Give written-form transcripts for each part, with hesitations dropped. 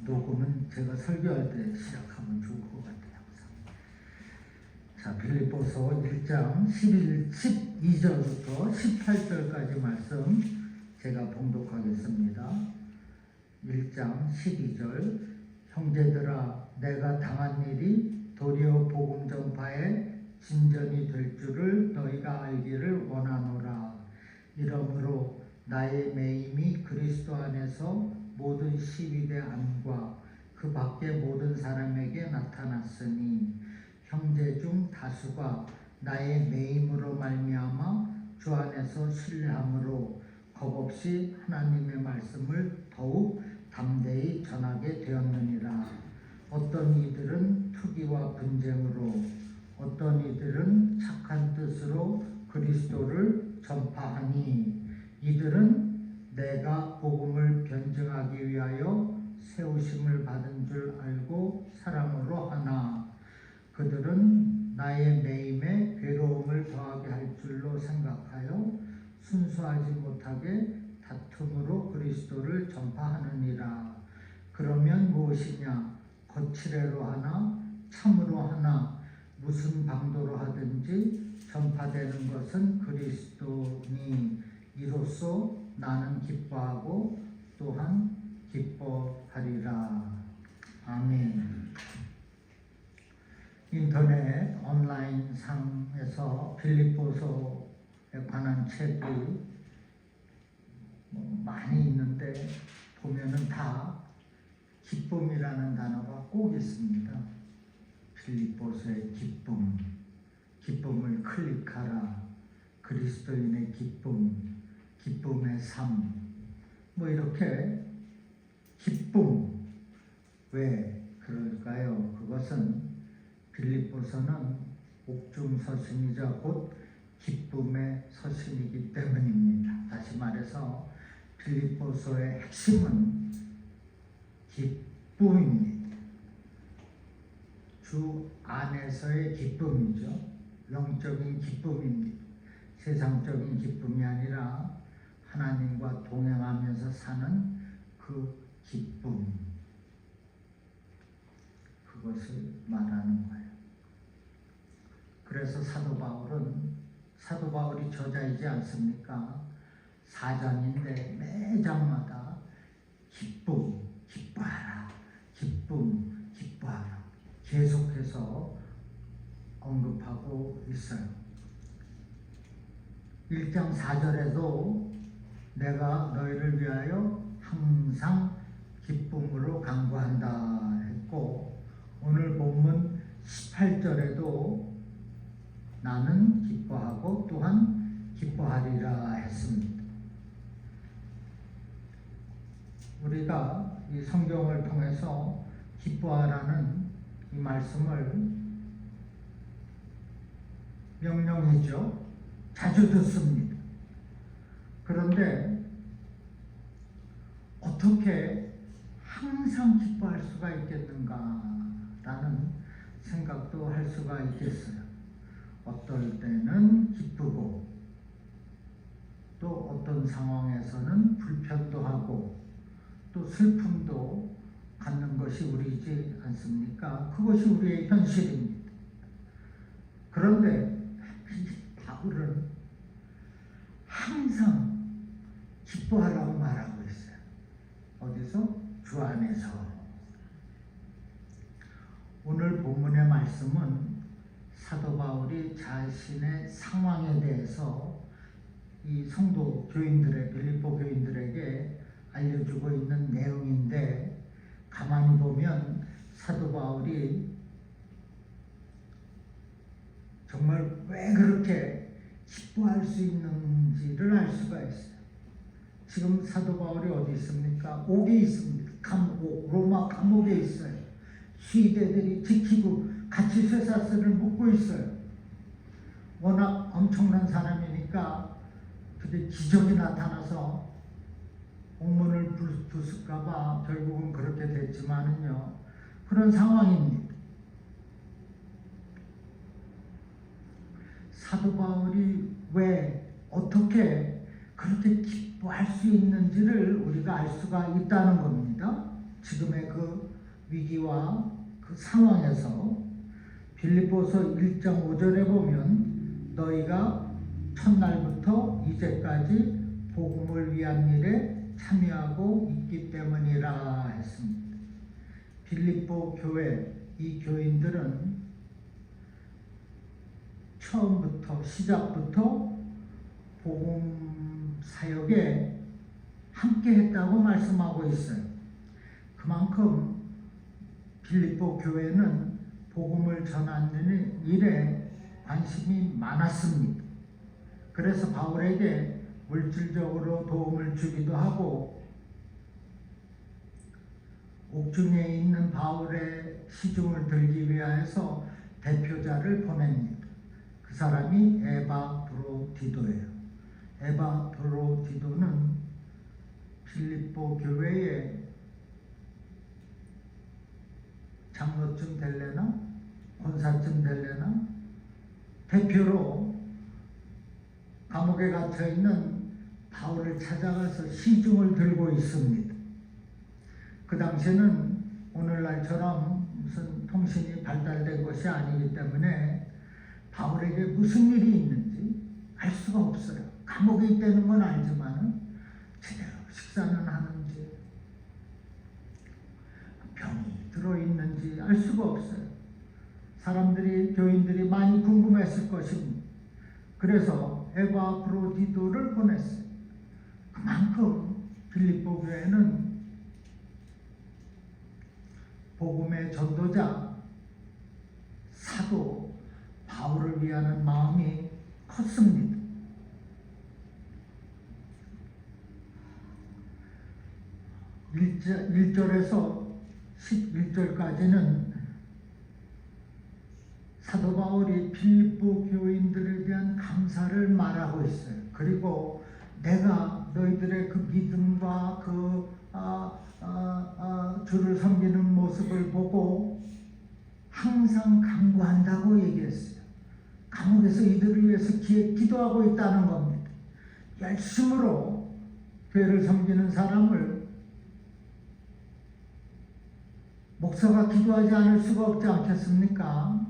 녹음은 제가 설교할 때 시작하면 좋을 것 같아요. 자, 빌립보서 1장 12절부터 18절까지 말씀 제가 봉독하겠습니다. 1장 12절. 형제들아, 내가 당한 일이 도리어 복음 전파의 진전이 될 줄을 너희가 알기를 원하노라. 이러므로 나의 매임이 그리스도 안에서 모든 시위대 안과 그 밖의 모든 사람에게 나타났으니 형제 중 다수가 나의 매임으로 말미암아 주 안에서 신뢰함으로 겁없이 하나님의 말씀을 더욱 담대히 전하게 되었느니라. 어떤 이들은 투기와 분쟁으로, 어떤 이들은 착한 뜻으로 그리스도를 전파하니, 이들은 내가 복음을 변증하기 위하여 세우심을 받은 줄 알고 사랑으로 하나, 그들은 나의 매임에 괴로움을 더하게 할 줄로 생각하여 순수하지 못하게 다툼으로 그리스도를 전파하느니라. 그러면 무엇이냐? 거칠애로 하나 참으로 하나 무슨 방도로 하든지 전파되는 것은 그리스도니, 이로써 나는 기뻐하고 또한 기뻐하리라. 아멘. 인터넷 온라인 상에서 빌립보서에 관한 책이 많이 있는데 보면은 다 기쁨이라는 단어가 꼭 있습니다. 빌립보서의 기쁨, 기쁨을 클릭하라, 그리스도인의 기쁨, 기쁨의 삶, 뭐 이렇게 기쁨. 왜 그럴까요? 그것은 빌립보서는 옥중 서신이자 곧 기쁨의 서신이기 때문입니다. 다시 말해서 빌립보서의 핵심은 기쁨입니다. 주 안에서의 기쁨이죠. 영적인 기쁨입니다. 세상적인 기쁨이 아니라 하나님과 동행하면서 사는 그 기쁨, 그것을 말하는 거예요. 그래서 사도 바울이 저자이지 않습니까? 4장인데 매 장마다 기쁨, 기뻐하라, 기쁨, 기뻐하라 계속해서 언급하고 있어요. 1장 4절에도 내가 너희를 위하여 항상 기쁨으로 간구한다 했고, 오늘 본문 18절에도 나는 기뻐하고 또한 기뻐하리라 했습니다. 우리가 이 성경을 통해서 기뻐하라는 이 말씀을 명령이죠. 자주 듣습니다. 그런데 어떻게 항상 기뻐할 수가 있겠는가라는 생각도 할 수가 있겠어요. 어떨 때는 기쁘고 또 어떤 상황에서는 불편도 하고 또 슬픔도 갖는 것이 우리이지 않습니까? 그것이 우리의 현실입니다. 그런데 바울은 항상 기뻐하라고 말하고 있어요. 어디서? 주 안에서. 오늘 본문의 말씀은 사도 바울이 자신의 상황에 대해서 이 성도 교인들의, 빌립보 교인들에게 알려주고 있는 내용인데, 가만히 보면 사도 바울이 정말 왜 그렇게 기뻐할 수 있는지를 알 수가 있어요. 지금 사도 바울이 어디 있습니까? 옥에 있습니다. 감옥, 로마 감옥에 있어요. 시대들이 지키고 같이 쇠사슬을 묶고 있어요. 워낙 엄청난 사람이니까 그게 기적이 나타나서 옥문을 부술까봐 결국은 그렇게 됐지만은요, 그런 상황입니다. 사도 바울이 왜 어떻게 그렇게 기뻐할 수 있는지를 우리가 알 수가 있다는 겁니다. 지금의 그 위기와 그 상황에서 빌립보서 1장 5절에 보면 너희가 첫날부터 이제까지 복음을 위한 일에 참여하고 있기 때문이라 했습니다. 빌립보 교회, 이 교인들은 처음부터 시작부터 복음 사역에 함께 했다고 말씀하고 있어요. 그만큼 빌립보 교회는 복음을 전하는 일에 관심이 많았습니다. 그래서 바울에게 물질적으로 도움을 주기도 하고 옥중에 있는 바울의 시중을 들기 위하여서 대표자를 보냅니다. 그 사람이 에바브로디도예요. 에바브로디도는 빌립보 교회의 장로쯤 될래나 권사쯤 될래나 대표로 감옥에 갇혀 있는 바울을 찾아가서 시중을 들고 있습니다. 그 당시에는 오늘날처럼 무슨 통신이 발달된 것이 아니기 때문에 바울에게 무슨 일이 있는지 알 수가 없어요. 감옥에 있다는 건 알지만 제대로 식사는 하는지 병이 들어있는지 알 수가 없어요. 사람들이, 교인들이 많이 궁금했을 것입니다. 그래서 에바브로디도를 보냈어요. 그만큼 빌립보 교회는 복음의 전도자, 사도 바울을 위하는 마음이 컸습니다. (1절에서) 11절까지는 사도 바울이 빌립보 교인들에 대한 감사를 말하고 있어요. 그리고 내가 너희들의 그 믿음과 주를 섬기는 모습을 보고 항상 간구한다고 얘기했어요. 감옥에서 이들을 위해서 기도하고 있다는 겁니다. 열심으로 교회를 섬기는 사람을 목사가 기도하지 않을 수가 없지 않겠습니까?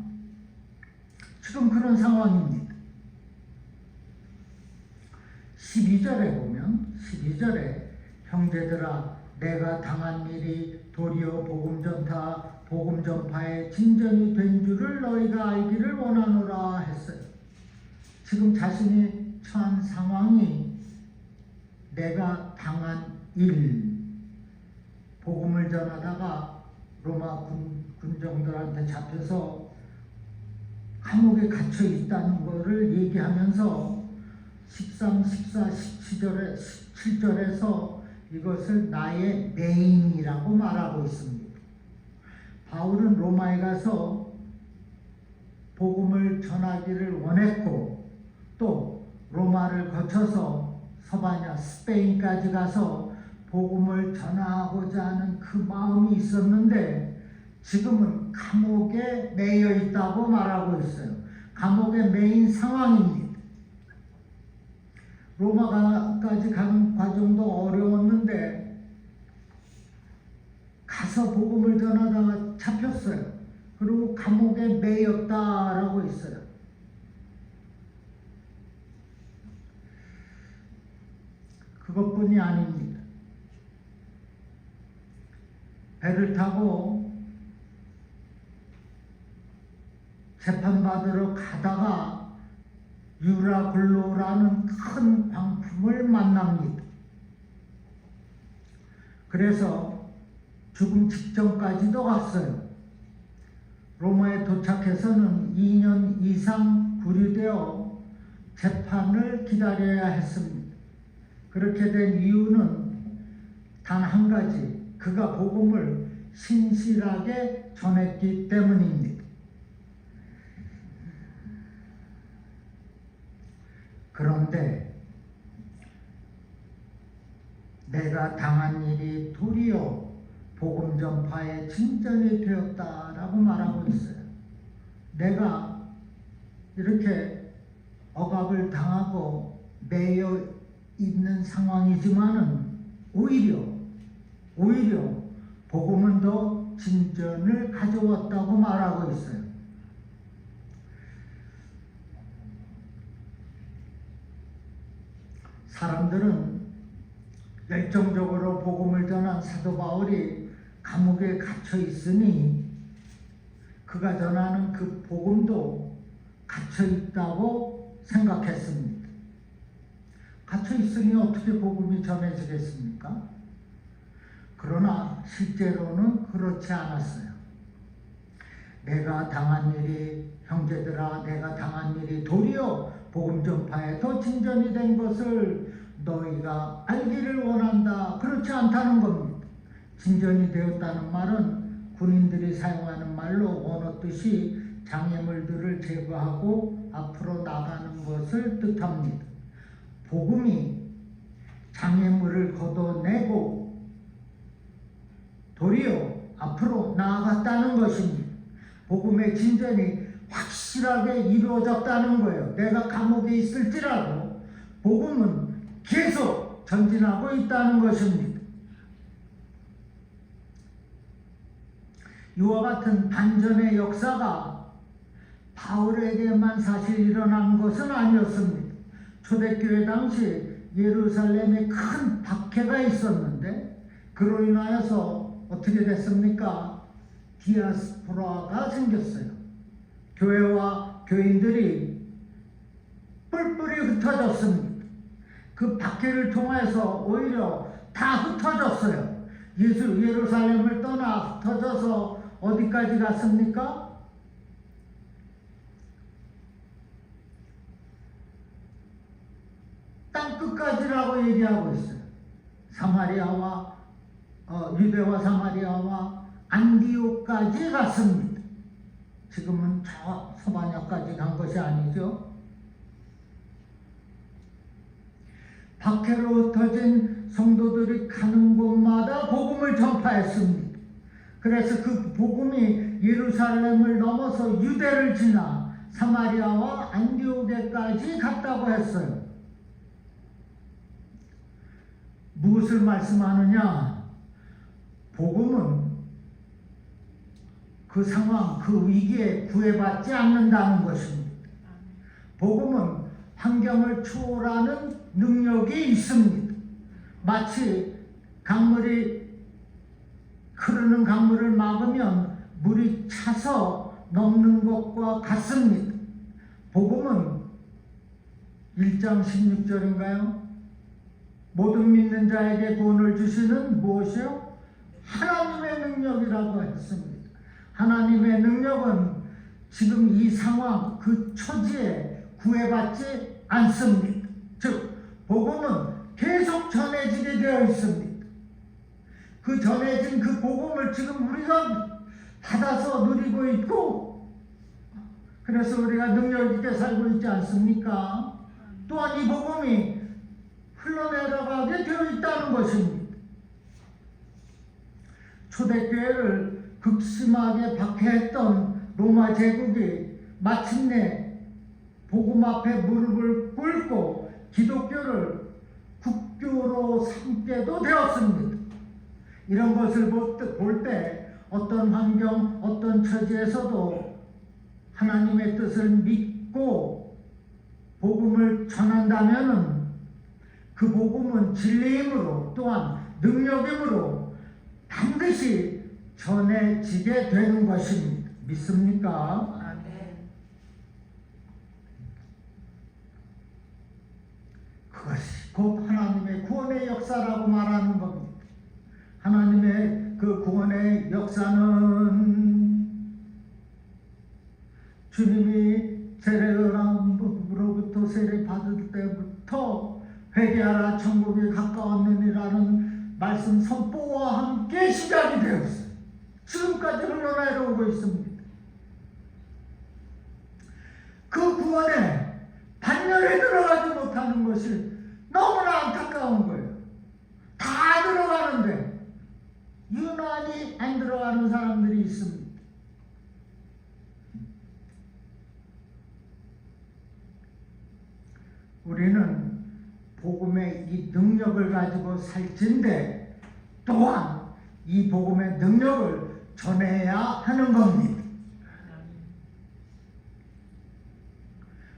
지금 그런 상황입니다. 12절에 보면 12절에 형제들아 내가 당한 일이 도리어 복음 전파의 진전이 된 줄을 너희가 알기를 원하노라 했어요. 지금 자신이 처한 상황이 내가 당한 일, 복음을 전하다가 로마 군정들한테 잡혀서 감옥에 갇혀 있다는 것을 얘기하면서 13, 14, 17절에서 이것을 나의 매임이라고 말하고 있습니다. 바울은 로마에 가서 복음을 전하기를 원했고 또 로마를 거쳐서 서바냐, 스페인까지 가서 복음을 전하고자 하는 그 마음이 있었는데 지금은 감옥에 매여 있다고 말하고 있어요. 감옥에 매인 상황입니다. 로마까지 가는 과정도 어려웠는데 가서 복음을 전하다가 잡혔어요. 그리고 감옥에 매였다라고 있어요. 그것뿐이 아닙니다. 배를 타고 재판받으러 가다가 유라굴로라는 큰 광풍을 만납니다. 그래서 죽음 직전까지도 갔어요. 로마에 도착해서는 2년 이상 구류되어 재판을 기다려야 했습니다. 그렇게 된 이유는 단 한 가지, 그가 복음을 신실하게 전했기 때문입니다. 그런데 내가 당한 일이 도리어 복음 전파의 진전이 되었다라고 말하고 있어요. 내가 이렇게 억압을 당하고 매여 있는 상황이지만은 오히려 복음은 더 진전을 가져왔다고 말하고 있어요. 사람들은 열정적으로 복음을 전한 사도 바울이 감옥에 갇혀 있으니 그가 전하는 그 복음도 갇혀 있다고 생각했습니다. 갇혀 있으니 어떻게 복음이 전해지겠습니까? 그러나 실제로는 그렇지 않았어요. 내가 당한 일이, 형제들아, 내가 당한 일이 도리어 복음 전파에 더 진전이 된 것을 너희가 알기를 원한다. 그렇지 않다는 겁니다. 진전이 되었다는 말은 군인들이 사용하는 말로 원어 뜻이 장애물들을 제거하고 앞으로 나가는 것을 뜻합니다. 복음이 장애물을 걷어내고 도리어 앞으로 나아갔다는 것입니다. 복음의 진전이 확실하게 이루어졌다는 거예요. 내가 감옥에 있을지라도 복음은 계속 전진하고 있다는 것입니다. 이와 같은 반전의 역사가 바울에게만 사실 일어난 것은 아니었습니다. 초대교회 당시 예루살렘에 큰 박해가 있었는데 그로 인하여서 어떻게 됐습니까? 디아스포라가 생겼어요. 교회와 교인들이 뿔뿔이 흩어졌습니다. 그 박해를 통해서 오히려 다 흩어졌어요. 예루살렘을 떠나 흩어져서 어디까지 갔습니까? 땅끝까지라고 얘기하고 있어요. 사마리아와 유대와 사마리아와 안디옥까지 갔습니다. 지금은 저 서바냐까지 간 것이 아니죠. 박해로 흩어진 성도들이 가는 곳마다 복음을 전파했습니다. 그래서 그 복음이 예루살렘을 넘어서 유대를 지나 사마리아와 안디옥에까지 갔다고 했어요. 무엇을 말씀하느냐? 복음은 그 상황, 그 위기에 구애받지 않는다는 것입니다. 복음은 환경을 초월하는 능력이 있습니다. 마치 흐르는 강물을 막으면 물이 차서 넘는 것과 같습니다. 복음은 1장 16절인가요? 모든 믿는 자에게 구원을 주시는 무엇이요? 하나님의 능력이라고 했습니다. 하나님의 능력은 지금 이 상황, 그 처지에 구애받지 않습니다. 즉, 복음은 계속 전해지게 되어 있습니다. 그 전해진 그 복음을 지금 우리가 받아서 누리고 있고, 그래서 우리가 능력 있게 살고 있지 않습니까? 또한 이 복음이 흘러내려가게 되어 있다는 것입니다. 초대교회를 극심하게 박해했던 로마 제국이 마침내 복음 앞에 무릎을 꿇고 기독교를 국교로 삼게도 되었습니다. 이런 것을 볼 때 어떤 환경, 어떤 처지에서도 하나님의 뜻을 믿고 복음을 전한다면 그 복음은 진리이므로 또한 능력이므로 반드시 전해지게 되는 것입니다. 믿습니까? 아멘. 그것이 곧 하나님의 구원의 역사라고 말하는 겁니다. 하나님의 그 구원의 역사는 주님이 세례요한으로부터 세례 받을 때부터 회개하라 천국이 가까웠느니라는 말씀 선포와 함께 시작이 되었어요. 지금까지 흘러내려오고 있습니다. 그 구원에 반열에 들어가지 못하는 것이 너무나 안타까운 거예요. 다 들어가는데 유난히 안 들어가는 사람들이 있습니다. 우리는 복음의 이 능력을 가지고 살진데 또한 이 복음의 능력을 전해야 하는 겁니다.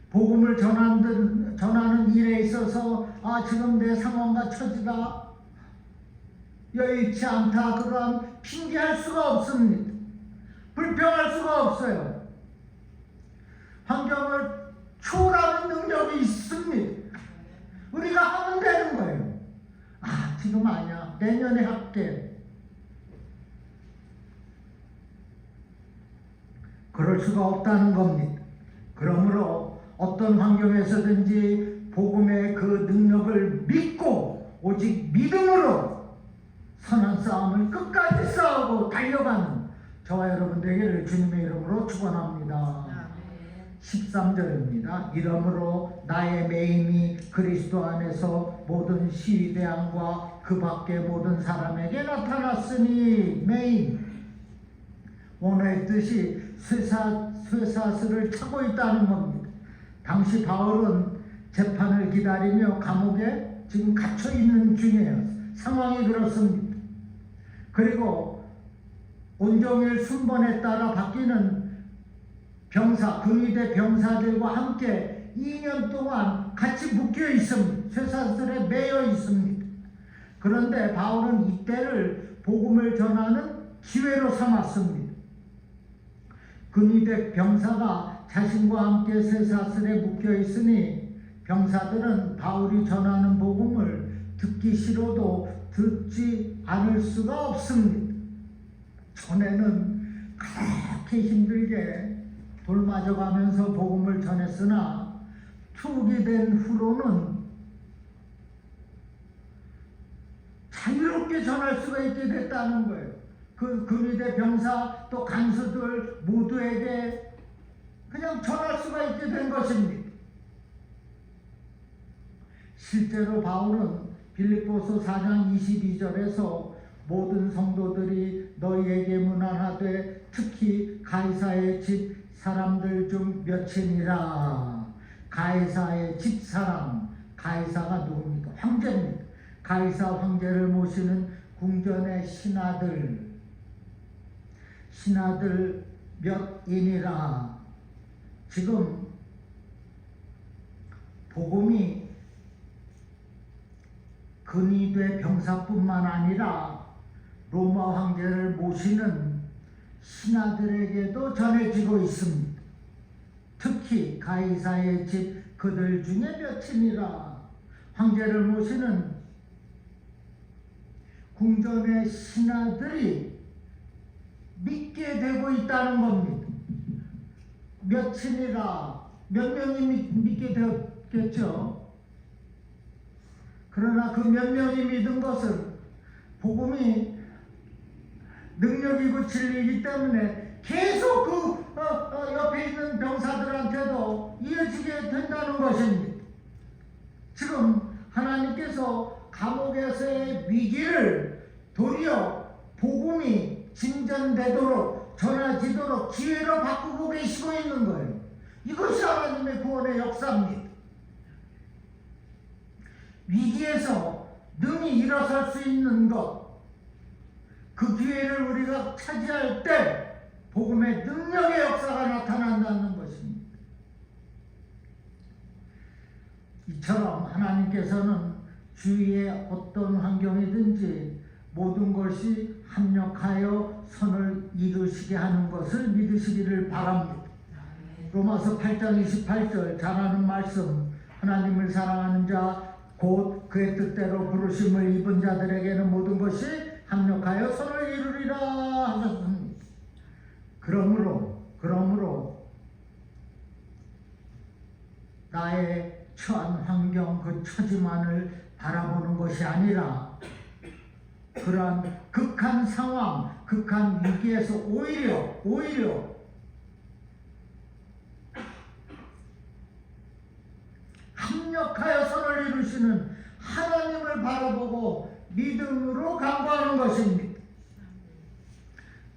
복음을 전하는 일에 있어서 지금 내 상황과 처지가 여의치 않다 그러한 핑계할 수가 없습니다. 불평할 수가 없어요. 환경을 초월하는 능력이 있습니다. 우리가 하면 되는 거예요. 지금 아니야. 내년에 할게. 그럴 수가 없다는 겁니다. 그러므로 어떤 환경에서든지 복음의 그 능력을 믿고 오직 믿음으로 선한 싸움을 끝까지 싸우고 달려가는 저와 여러분 되기를 주님의 이름으로 축원합니다. 13절입니다. 이러므로 나의 매임이 그리스도 안에서 모든 시대함과 그 밖의 모든 사람에게 나타났으니, 매임, 원어의 뜻이 쇠사슬을 차고 있다는 겁니다. 당시 바울은 재판을 기다리며 감옥에 지금 갇혀 있는 중이에요. 상황이 그렇습니다. 그리고 온종일 순번에 따라 바뀌는 병사, 근위대 병사들과 함께 2년 동안 같이 묶여 있습니다. 쇠사슬에 매여 있습니다. 그런데 바울은 이때를 복음을 전하는 기회로 삼았습니다. 근위대 병사가 자신과 함께 쇠사슬에 묶여 있으니 병사들은 바울이 전하는 복음을 듣기 싫어도 듣지 않을 수가 없습니다. 전에는 그렇게 힘들게 돌 맞아가면서 복음을 전했으나 투옥이 된 후로는 자유롭게 전할 수가 있게 됐다는 거예요. 그 근위대 병사 또 간수들 모두에게 그냥 전할 수가 있게 된 것입니다. 실제로 바울은 빌립보서 4장 22절에서 모든 성도들이 너희에게 문안하되 특히 가이사의 집 사람들 중 몇이니라. 가이사의 집 사람, 가이사가 누굽니까? 황제입니다. 가이사 황제를 모시는 궁전의 신하들 몇이니라. 지금 복음이 근위대 병사뿐만 아니라 로마 황제를 모시는 신하들에게도 전해지고 있습니다. 특히 가이사의 집 그들 중에 몇이니라. 황제를 모시는 궁전의 신하들이 믿게 되고 있다는 겁니다. 몇이니라. 몇 명이 믿게 되었겠죠. 그러나 그 몇 명이 믿은 것은 복음이 능력이고 진리이기 때문에 계속 그 옆에 있는 병사들한테도 이어지게 된다는 것입니다. 지금 하나님께서 감옥에서의 위기를 도리어 복음이 진전되도록 전해지도록 기회로 바꾸고 계시고 있는 거예요. 이것이 하나님의 구원의 역사입니다. 위기에서 능히 일어설 수 있는 것, 그 기회를 우리가 차지할 때 복음의 능력의 역사가 나타난다는 것입니다. 이처럼 하나님께서는 주위의 어떤 환경이든지 모든 것이 합력하여 선을 이루시게 하는 것을 믿으시기를 바랍니다. 로마서 8장 28절 잘하는 말씀, 하나님을 사랑하는 자 곧 그의 뜻대로 부르심을 입은 자들에게는 모든 것이 합력하여 선을 이루리라 하셨습니다. 그러므로 나의 처한 환경 그 처지만을 바라보는 것이 아니라 그러한 극한 상황, 극한 위기에서 오히려 합력하여 선을 이루시는 하나님을 바라보고 믿음으로 간구하는 것입니다.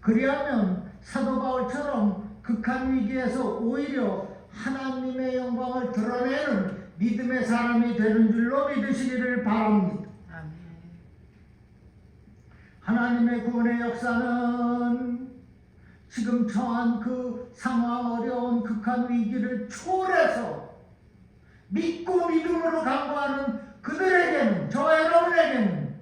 그리하면 사도 바울처럼 극한 위기에서 오히려 하나님의 영광을 드러내는 믿음의 사람이 되는 줄로 믿으시기를 바랍니다. 하나님의 구원의 역사는 지금 처한 그 상황, 어려운 극한 위기를 초월해서 믿고 믿음으로 간구하는 그들에게는, 저와 여러분에게는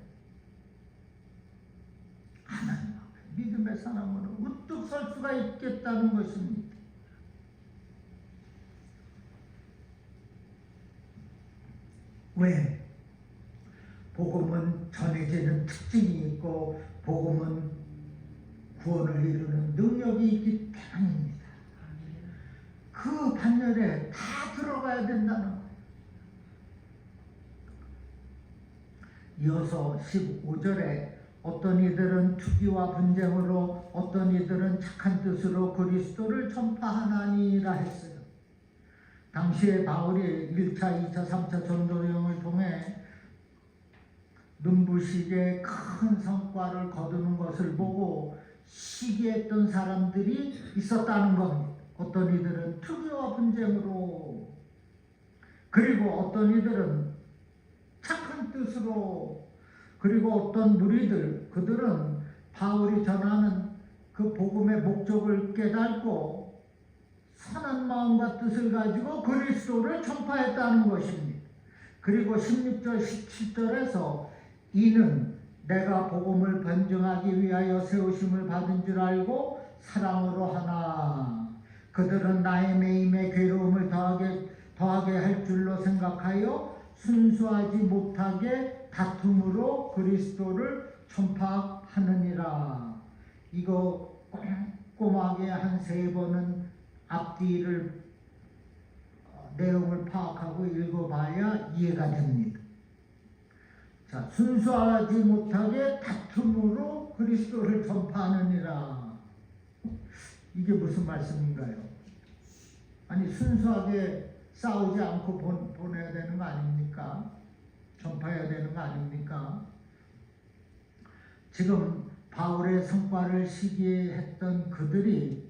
하나님 앞에 믿음의 사람으로 우뚝 설 수가 있겠다는 것입니다. 왜? 복음은 전해지는 특징이 있고 복음은 구원을 이루는 능력이 있기 때문입니다. 그 반열에 다 들어가야 된다는 거예요. 이어서 15절에 어떤 이들은 투기와 분쟁으로 어떤 이들은 착한 뜻으로 그리스도를 전파하나니라 했어요. 당시에 바울이 1차, 2차, 3차 전도여행을 통해 눈부시게 큰 성과를 거두는 것을 보고 시기했던 사람들이 있었다는 겁니다. 어떤 이들은 투기와 분쟁으로, 그리고 어떤 이들은 착한 뜻으로, 그리고 어떤 무리들, 그들은 바울이 전하는 그 복음의 목적을 깨닫고 선한 마음과 뜻을 가지고 그리스도를 전파했다는 것입니다. 그리고 16절, 17절에서 이는 내가 복음을 변증하기 위하여 세우심을 받은 줄 알고 사랑으로 하나 그들은 나의 매임에 괴로움을 더하게 할 줄로 생각하여 순수하지 못하게 다툼으로 그리스도를 전파하느니라. 이거 꼼꼼하게 한 3번은 앞뒤를 내용을 파악하고 읽어봐야 이해가 됩니다. 자, 순수하지 못하게 다툼으로 그리스도를 전파하느니라. 이게 무슨 말씀인가요? 아니, 순수하게 싸우지 않고 보내야 되는 거 아닙니까? 전파해야 되는 거 아닙니까? 지금 바울의 성과를 시기했던 그들이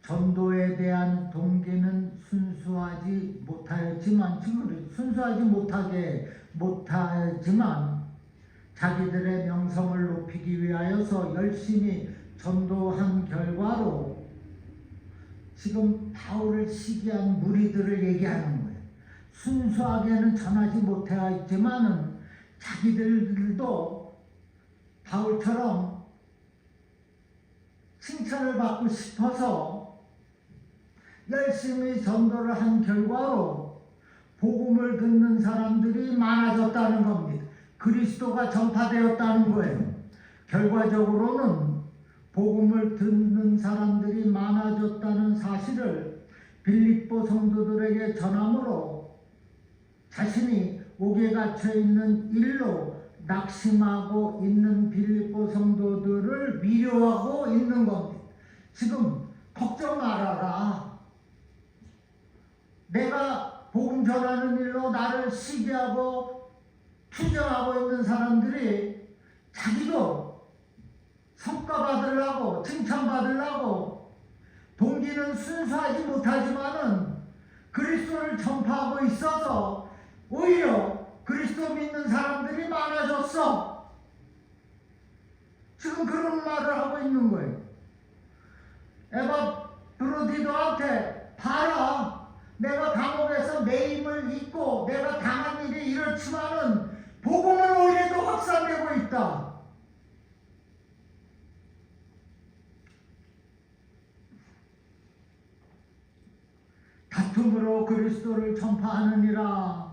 전도에 대한 동기는 순수하지 못하였지만, 지금 순수하지 못하지만 자기들의 명성을 높이기 위하여서 열심히 전도한 결과로 지금 바울을 시기한 무리들을 얘기하는 거예요. 순수하게는 전하지 못하였지만은 자기들도 바울처럼 칭찬을 받고 싶어서 열심히 전도를 한 결과로 복음을 듣는 사람들이 많아졌다는 겁니다. 그리스도가 전파되었다는 거예요. 결과적으로는 복음을 듣는 사람들이 많아졌다는 사실을 빌립보 성도들에게 전함으로 자신이 옥에 갇혀 있는 일로 낙심하고 있는 빌립보 성도들을 위로하고 있는 겁니다. 지금 걱정 말아라. 내가 복음 전하는 일로 나를 시기하고 투정하고 있는 사람들이 자기도 성과 받으려고, 칭찬 받으려고 동기는 순수하지 못하지만은 그리스도를 전파하고 있어서 오히려 그리스도 믿는 사람들이 많아졌어. 지금 그런 말을 하고 있는 거예요. 에바브로디도한테 봐라. 내가 감옥에서 매임을 입고 내가 당한 일이 이렇지만은 복음은 오히려 더 확산되고 있다. 다툼으로 그리스도를 전파하느니라.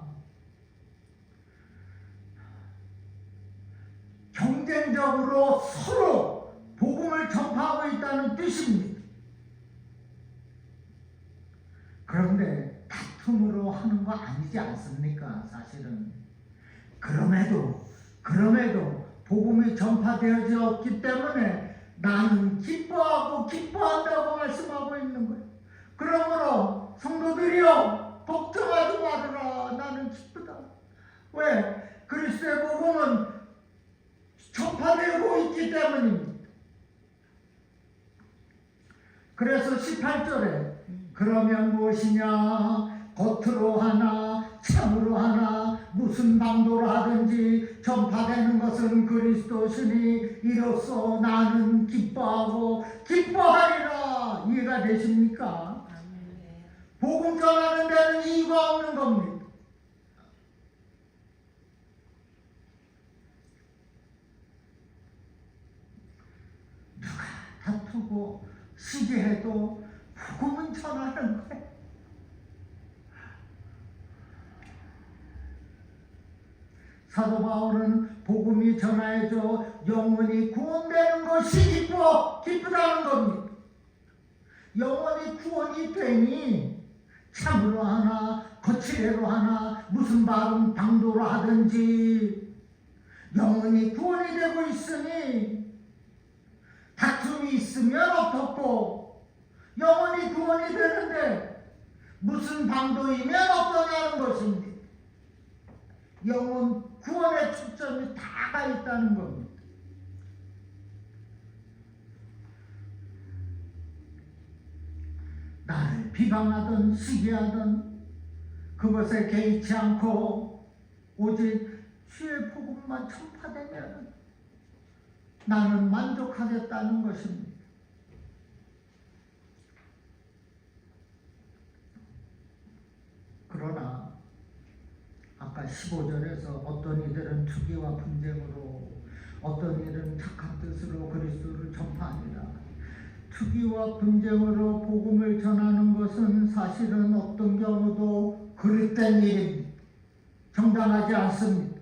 경쟁적으로 서로 복음을 전파하고 있다는 뜻입니다. 그런데 다툼으로 하는 거 아니지 않습니까? 사실은. 그럼에도 복음이 전파되어졌기 때문에 나는 기뻐한다고 말씀하고 있는 거예요. 그러므로 성도들이여 걱정하지 말아라. 나는 기쁘다. 왜? 그리스도의 복음은 전파되고 있기 때문입니다. 그래서 18절에 그러면 무엇이냐? 겉으로 하나 참으로 하나 무슨 방도로 하든지 전파되는 것은 그리스도시니 이로써 나는 기뻐하고 기뻐하리라. 이해가 되십니까? 복음 전하는 데는 이유가 없는 겁니다. 누가 다투고 시기해도 복음은 전하는 거예요. 사도 바울은 복음이 전하여져 영원히 구원되는 것이 기쁘다는 겁니다. 영원히 구원이 되니 참으로 하나 거칠애로 하나 무슨 방도로 하든지 영원히 구원이 되고 있으니 다툼이 있으면 어떻고 영원히 구원이 되는데 무슨 방도이면 어떠냐는 것입니다. 영원 구원의 초점이 다가 있다는 겁니다. 나를 비방하든 시기하든 그것에 개의치 않고 오직 주의 복음만 전파되면 나는 만족하겠다는 것입니다. 그러나 아까 15절에서 어떤 이들은 투기와 분쟁으로 어떤 이들은 착한 뜻으로 그리스도를 전파합니다. 투기와 분쟁으로 복음을 전하는 것은 사실은 어떤 경우도 그릇된 일입니다. 정당하지 않습니다.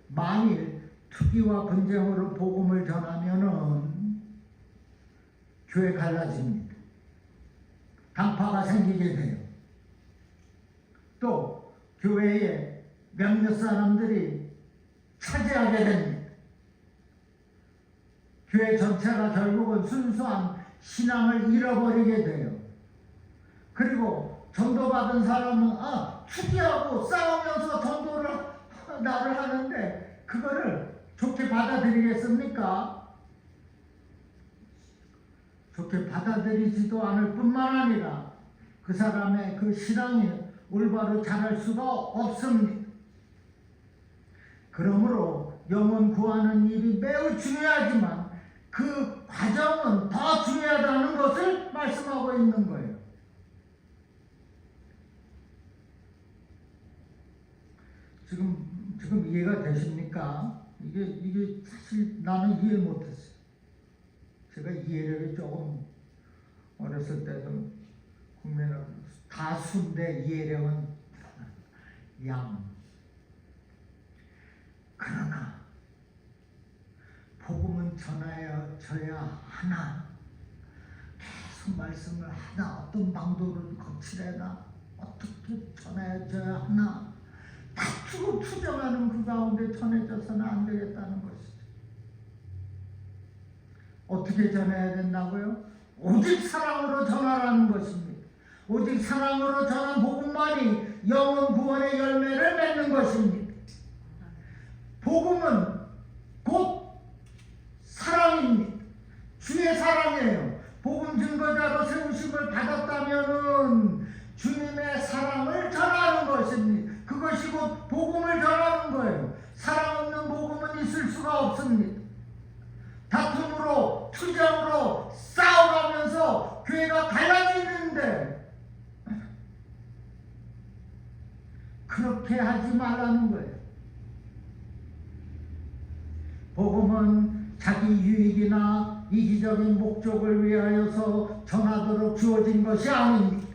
만일 투기와 분쟁으로 복음을 전하면은 교회 갈라집니다. 당파가 생기게 돼요. 또 교회에 몇몇 사람들이 차지하게 됩니다. 교회 전체가 결국은 순수한 신앙을 잃어버리게 돼요. 그리고 전도받은 사람은 투기하고 싸우면서 전도를 나를 하는데 그거를 좋게 받아들이겠습니까? 좋게 받아들이지도 않을 뿐만 아니라 그 사람의 그 신앙이 올바로 자랄 수가 없습니다. 그러므로 영혼 구하는 일이 매우 중요하지만 그 과정은 더 중요하다는 것을 말씀하고 있는 거예요. 지금 이해가 되십니까? 이게 사실 나는 이해 못했어요. 제가 이해력이 조금 어렸을 때도 국민은 다수인데 이해력은 양. 그러나 복음은 전하여져야 하나. 계속 말씀을 하나. 어떤 방도를 거칠해나 어떻게 전하여져야 하나. 다투고 투정하는 그 가운데 전해져서는 안 되겠다는 것이죠. 어떻게 전해야 된다고요? 오직 사랑으로 전하라는 것입니다. 오직 사랑으로 전한 복음만이 영혼 구원의 열매를 맺는 것입니다. 복음은 곧 사랑입니다. 주의 사랑이에요. 복음 증거자로 세우심을 받았다면은 주님의 사랑을 전하는 것입니다. 그것이 곧 복음을 전하는 거예요. 사랑 없는 복음은 있을 수가 없습니다. 다툼으로 투정으로 싸워가면서 교회가 갈라지는데 그렇게 하지 말라는 거예요. 복음은 자기 유익이나 이기적인 목적을 위하여서 전하도록 주어진 것이 아닙니다.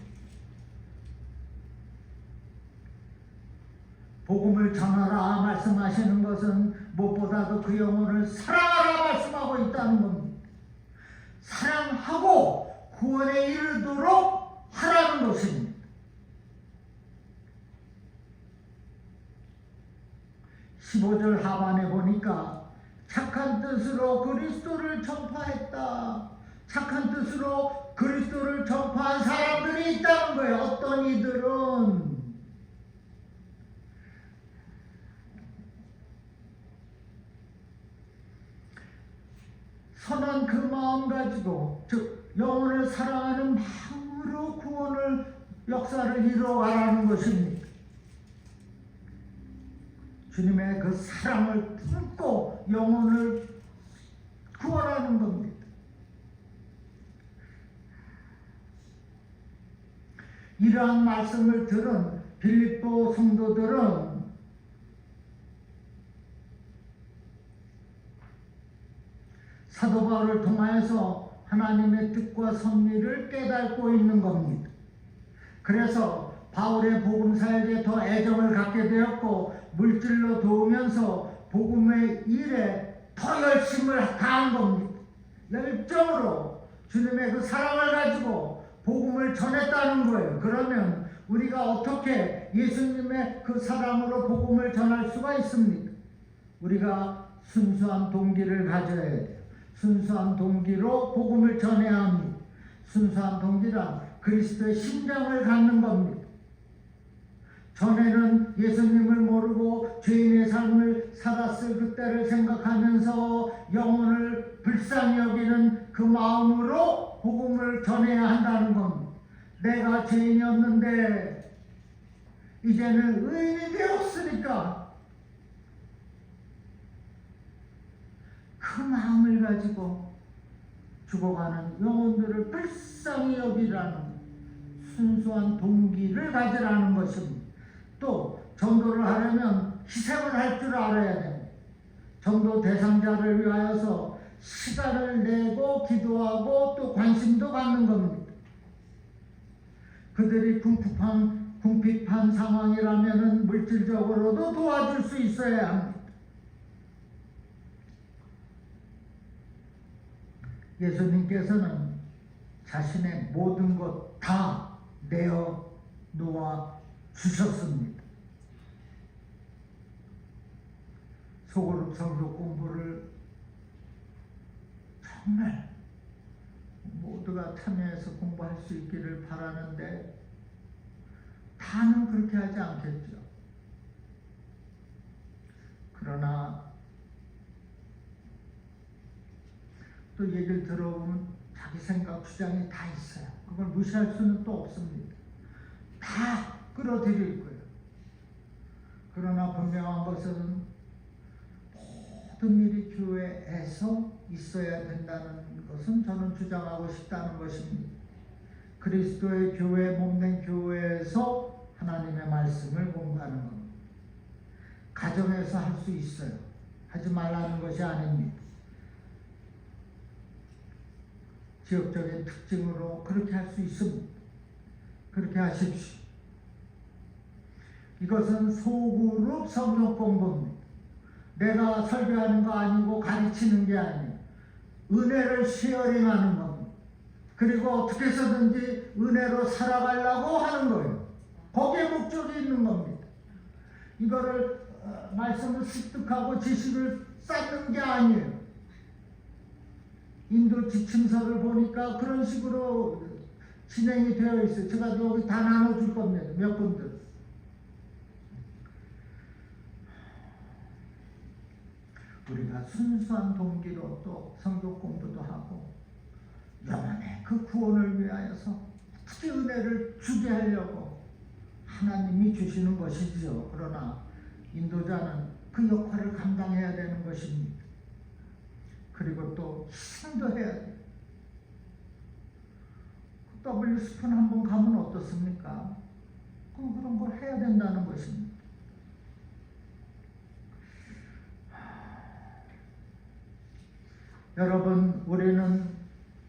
복음을 전하라 말씀하시는 것은 무엇보다도 그 영혼을 사랑하라 말씀하고 있다는 겁니다. 사랑하고 구원에 이르도록 하라는 것입니다. 15절 하반에 보니까 착한 뜻으로 그리스도를 전파했다. 착한 뜻으로 그리스도를 전파한 사람들이 있다는 거예요. 어떤 이들은 선한 그 마음 가지고 즉 영혼을 사랑하는 마음으로 구원을 역사를 이루어가라는 것입니다. 주님의 그 사랑을 품고 영혼을 구원하는 겁니다. 이러한 말씀을 들은 빌립보 성도들은 사도 바울을 통하여서 하나님의 뜻과 섭리를 깨닫고 있는 겁니다. 그래서 바울의 복음사역에 더 애정을 갖게 되었고 물질로 도우면서 복음의 일에 더 열심을 다한 겁니다. 열정으로 주님의 그 사랑을 가지고 복음을 전했다는 거예요. 그러면 우리가 어떻게 예수님의 그 사랑으로 복음을 전할 수가 있습니까? 우리가 순수한 동기를 가져야 돼요. 순수한 동기로 복음을 전해야 합니다. 순수한 동기란 그리스도의 심장을 갖는 겁니다. 전에는 예수님을 모르고 죄인의 삶을 살았을 그때를 생각하면서 영혼을 불쌍히 여기는 그 마음으로 복음을 전해야 한다는 겁니다. 내가 죄인이었는데 이제는 의인이 되었으니까 그 마음을 가지고 죽어가는 영혼들을 불쌍히 여기라는 순수한 동기를 가지라는 것입니다. 또 전도를 하려면 희생을 할 줄 알아야 됩니다. 전도 대상자를 위하여서 시간을 내고 기도하고 또 관심도 갖는 겁니다. 그들이 궁핍한 상황이라면 물질적으로도 도와줄 수 있어야 합니다. 예수님께서는 자신의 모든 것 다 내어 놓아 주셨습니다. 소그룹 성경 공부를 정말 모두가 참여해서 공부할 수 있기를 바라는데 다는 그렇게 하지 않겠죠. 그러나 또 얘기를 들어보면 자기 생각, 주장이 다 있어요. 그걸 무시할 수는 또 없습니다. 다 끌어들일 거예요. 그러나 분명한 것은 모든 일이 교회에서 있어야 된다는 것은 저는 주장하고 싶다는 것입니다. 그리스도의 교회, 몸된 교회에서 하나님의 말씀을 공부하는 겁니다. 가정에서 할 수 있어요. 하지 말라는 것이 아닙니다. 지역적인 특징으로 그렇게 할 수 있습니다. 그렇게 하십시오. 이것은 소그룹 성경 공부입니다. 내가 설교하는 거 아니고 가르치는 게 아니에요. 은혜를 쉐어링하는 겁니다. 그리고 어떻게 해서든지 은혜로 살아가려고 하는 거예요. 거기에 목적이 있는 겁니다. 이거를 말씀을 습득하고 지식을 쌓는 게 아니에요. 인도 지침서를 보니까 그런 식으로 진행이 되어 있어요. 제가 여기 다 나눠줄 겁니다. 몇 분들. 우리가 순수한 동기로 또 성경 공부도 하고 영혼의 그 구원을 위하여서 특히 은혜를 주게 하려고 하나님이 주시는 것이죠. 그러나 인도자는 그 역할을 감당해야 되는 것입니다. 그리고 또 희생도 해야 돼요. W스푼 한번 가면 어떻습니까? 그런 걸 해야 된다는 것입니다. 여러분, 우리는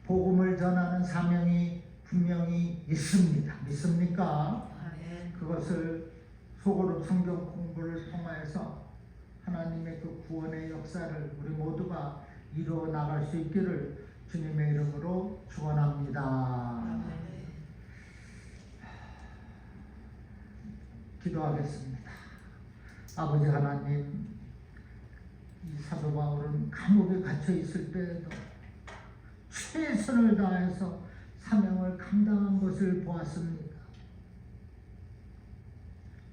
복음을 전하는 사명이 분명히 있습니다. 믿습니까? 그것을 소그룹 성경 공부를 통해서 하나님의 그 구원의 역사를 우리 모두가 이루어 나갈 수 있기를 주님의 이름으로 축원합니다. 기도하겠습니다. 아버지 하나님, 이 사도 바울은 감옥에 갇혀 있을 때에도 최선을 다해서 사명을 감당한 것을 보았습니다.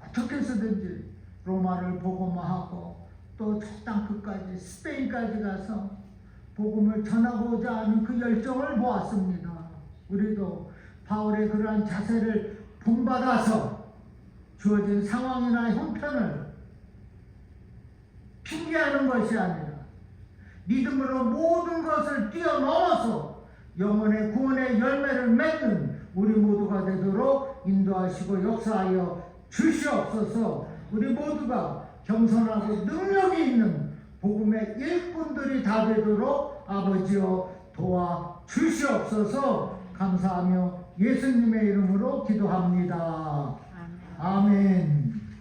어떻게 해서든지 로마를 복음화하고 또 저 땅 끝까지 스페인까지 가서 복음을 전하고자 하는 그 열정을 보았습니다. 우리도 바울의 그러한 자세를 본받아서 주어진 상황이나 형편을 핑계하는 것이 아니라 믿음으로 모든 것을 뛰어넘어서 영혼의 구원의 열매를 맺는 우리 모두가 되도록 인도하시고 역사하여 주시옵소서. 우리 모두가 겸손하고 능력이 있는 복음의 일꾼들이 다 되도록 아버지여 도와 주시옵소서. 감사하며 예수님의 이름으로 기도합니다. 아멘.